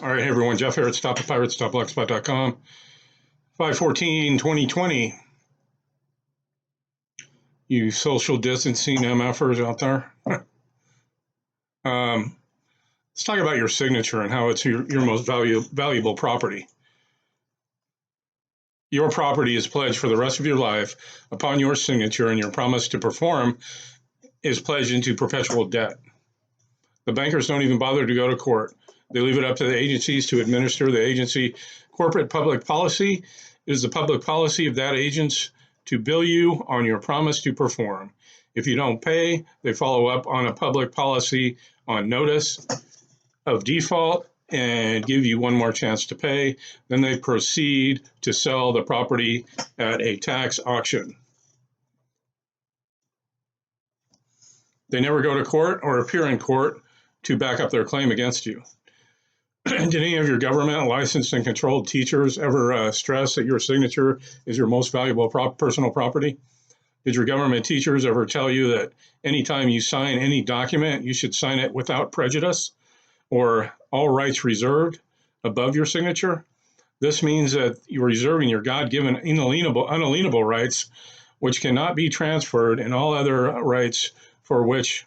All right, hey everyone, Jeff here at stopthepirates.blogspot.com. 5/14/2020. You social distancing MFers out there. Let's talk about your signature and how it's your most valuable property. Your property is pledged for the rest of your life upon your signature, and your promise to perform is pledged into perpetual debt. The bankers don't even bother to go to court. They leave it up to the agencies to administer the agency corporate public policy. It is the public policy of that agents to bill you on your promise to perform. If you don't pay, they follow up on a public policy on notice of default and give you one more chance to pay. Then they proceed to sell the property at a tax auction. They never go to court or appear in court to back up their claim against you. Did any of your government licensed and controlled teachers ever stress that your signature is your most valuable personal property? Did your government teachers ever tell you that anytime you sign any document, you should sign it without prejudice or all rights reserved above your signature? This means that you're reserving your God-given unalienable rights, which cannot be transferred, and all other rights for which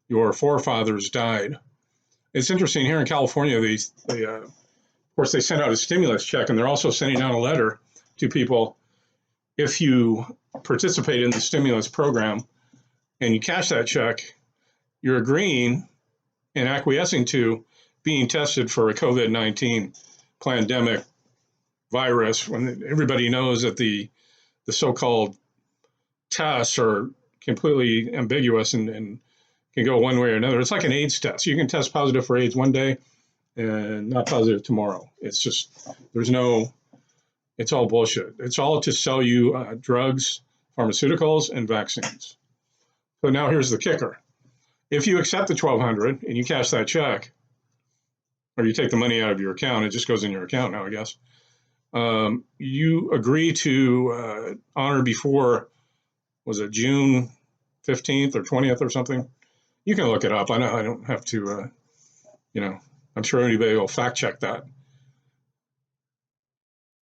your forefathers died. It's interesting here in California, of course, they send out a stimulus check, and they're also sending out a letter to people. If you participate in the stimulus program and you cash that check, you're agreeing and acquiescing to being tested for a COVID-19 pandemic virus, when everybody knows that the so-called tests are completely ambiguous and can go one way or another. It's like an AIDS test. You can test positive for AIDS one day and not positive tomorrow. It's just, it's all bullshit. It's all to sell you drugs, pharmaceuticals, and vaccines. So now here's the kicker. If you accept the $1,200 and you cash that check, or you take the money out of your account, it just goes in your account now, I guess. You agree to honor before, was it June 15th or 20th or something? You can look it up. I don't have to, I'm sure anybody will fact check that.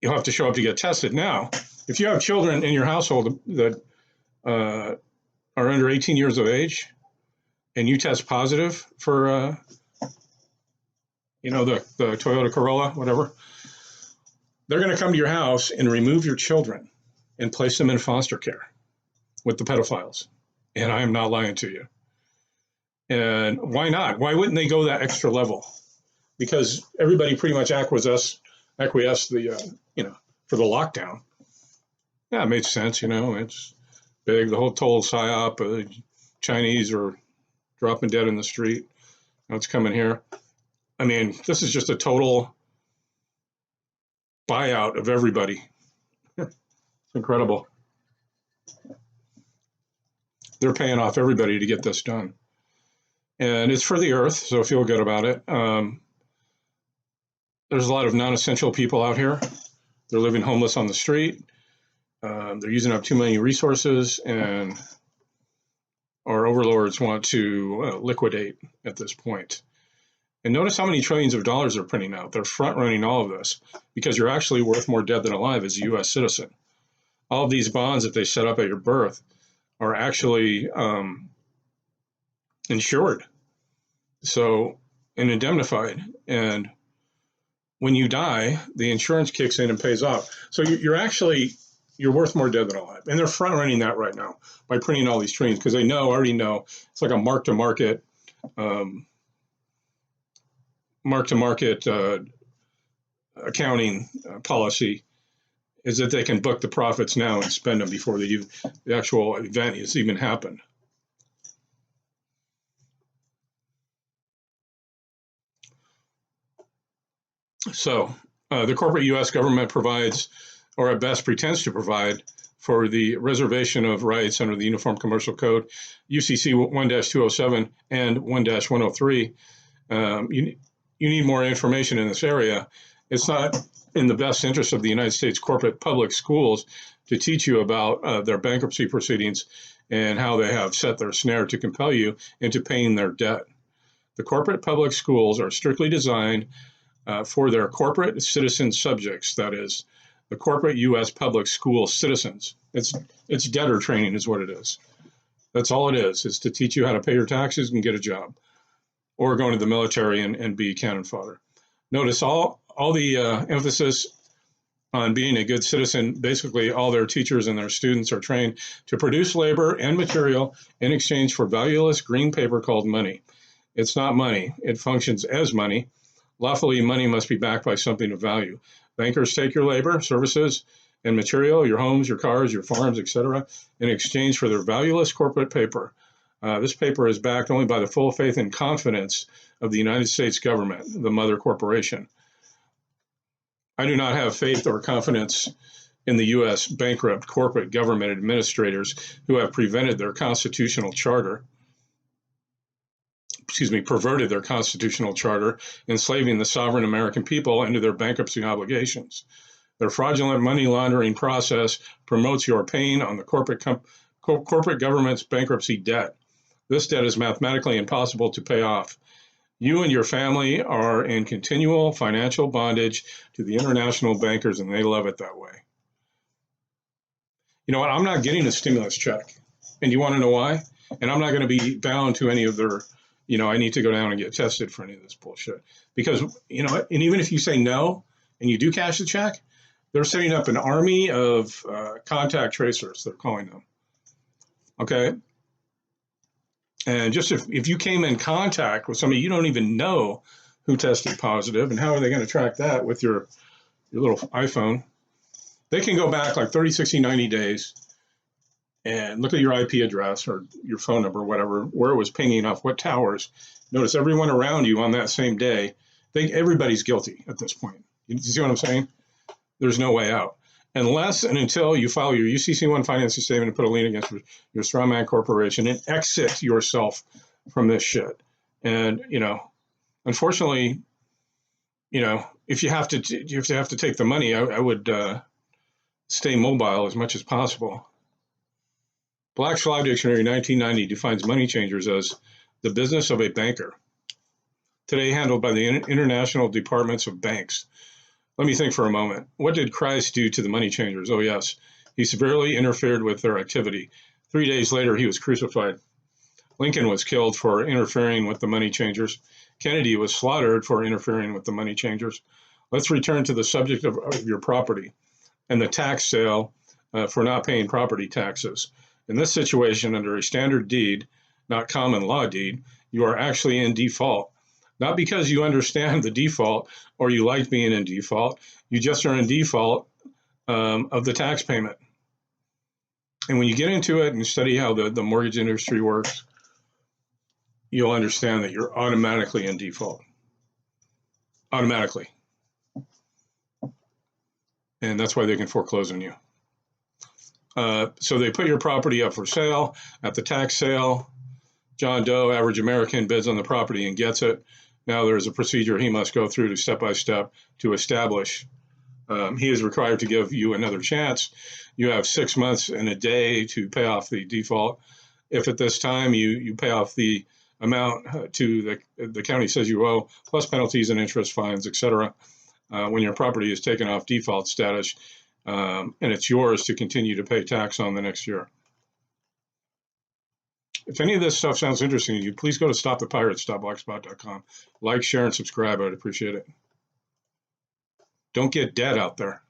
You'll have to show up to get tested. Now, if you have children in your household that are under 18 years of age and you test positive for, the Toyota Corolla, whatever, they're going to come to your house and remove your children and place them in foster care with the pedophiles. And I am not lying to you. And why not? Why wouldn't they go that extra level? Because everybody pretty much acquiesced for the lockdown. Yeah, it made sense, it's big. The whole total psyop, Chinese are dropping dead in the street. Now it's coming here. I mean, this is just a total buyout of everybody. It's incredible. They're paying off everybody to get this done. And it's for the earth, so feel good about it. There's a lot of non-essential people out here. They're living homeless on the street. They're using up too many resources, and our overlords want to liquidate at this point. And notice how many trillions of dollars they're printing out. They're front-running all of this because you're actually worth more dead than alive as a U.S. citizen. All of these bonds that they set up at your birth are actually insured, and indemnified. And when you die, the insurance kicks in and pays off. So you're worth more dead than alive. And they're front running that right now by printing all these trillions because they already know it's like a mark-to-market accounting policy, is that they can book the profits now and spend them before the actual event has even happened. So the corporate U.S. government provides, or at best pretends to provide, for the reservation of rights under the Uniform Commercial Code, UCC 1-207 and 1-103. You need more information in this area. It's not in the best interest of the United States corporate public schools to teach you about their bankruptcy proceedings and how they have set their snare to compel you into paying their debt. The corporate public schools are strictly designed for their corporate citizen subjects, that is, the corporate U.S. public school citizens. It's debtor training is what it is. That's all it is to teach you how to pay your taxes and get a job, or go into the military and be cannon fodder. Notice all the emphasis on being a good citizen. Basically, all their teachers and their students are trained to produce labor and material in exchange for valueless green paper called money. It's not money. It functions as money. Lawfully, money must be backed by something of value. Bankers take your labor, services, and material, your homes, your cars, your farms, etc., in exchange for their valueless corporate paper. This paper is backed only by the full faith and confidence of the United States government, the mother corporation. I do not have faith or confidence in the U.S. bankrupt corporate government administrators who have perverted their constitutional charter, enslaving the sovereign American people into their bankruptcy obligations. Their fraudulent money laundering process promotes your pain on the corporate government's bankruptcy debt. This debt is mathematically impossible to pay off. You and your family are in continual financial bondage to the international bankers, and they love it that way. You know what? I'm not getting a stimulus check. And you want to know why? And I'm not going to be bound to any of their, I need to go down and get tested for any of this bullshit. Because, and even if you say no and you do cash the check, they're setting up an army of contact tracers, they're calling them. Okay? And just if you came in contact with somebody you don't even know who tested positive, and how are they going to track that with your little iPhone? They can go back like 30, 60, 90 days and look at your IP address or your phone number, whatever, where it was pinging off, what towers. Notice everyone around you on that same day. Everybody's guilty at this point. You see what I'm saying? There's no way out. Unless and until you file your UCC1 financing statement and put a lien against your strawman corporation and exit yourself from this shit. And, unfortunately, if you have to take the money, I would stay mobile as much as possible. Black's Law Dictionary 1990 defines money changers as the business of a banker, today handled by the international departments of banks. Let me think for a moment. What did Christ do to the money changers? Oh, yes. He severely interfered with their activity. 3 days later, he was crucified. Lincoln was killed for interfering with the money changers. Kennedy was slaughtered for interfering with the money changers. Let's return to the subject of your property and the tax sale for not paying property taxes. In this situation, under a standard deed, not common law deed, you are actually in default. Not because you understand the default or you like being in default, you just are in default of the tax payment. And when you get into it and study how the mortgage industry works, you'll understand that you're automatically in default. Automatically. And that's why they can foreclose on you. So they put your property up for sale. At the tax sale, John Doe, average American, bids on the property and gets it. Now there is a procedure he must go through to step by step to establish. He is required to give you another chance. You have 6 months and a day to pay off the default. If at this time you pay off the amount to the county says you owe, plus penalties and interest, fines, etc., when your property is taken off default status, and it's yours to continue to pay tax on the next year. If any of this stuff sounds interesting to you, please go to stopthepirates.blogspot.com. Like, share, and subscribe. I'd appreciate it. Don't get dead out there.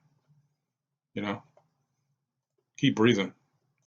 Keep breathing.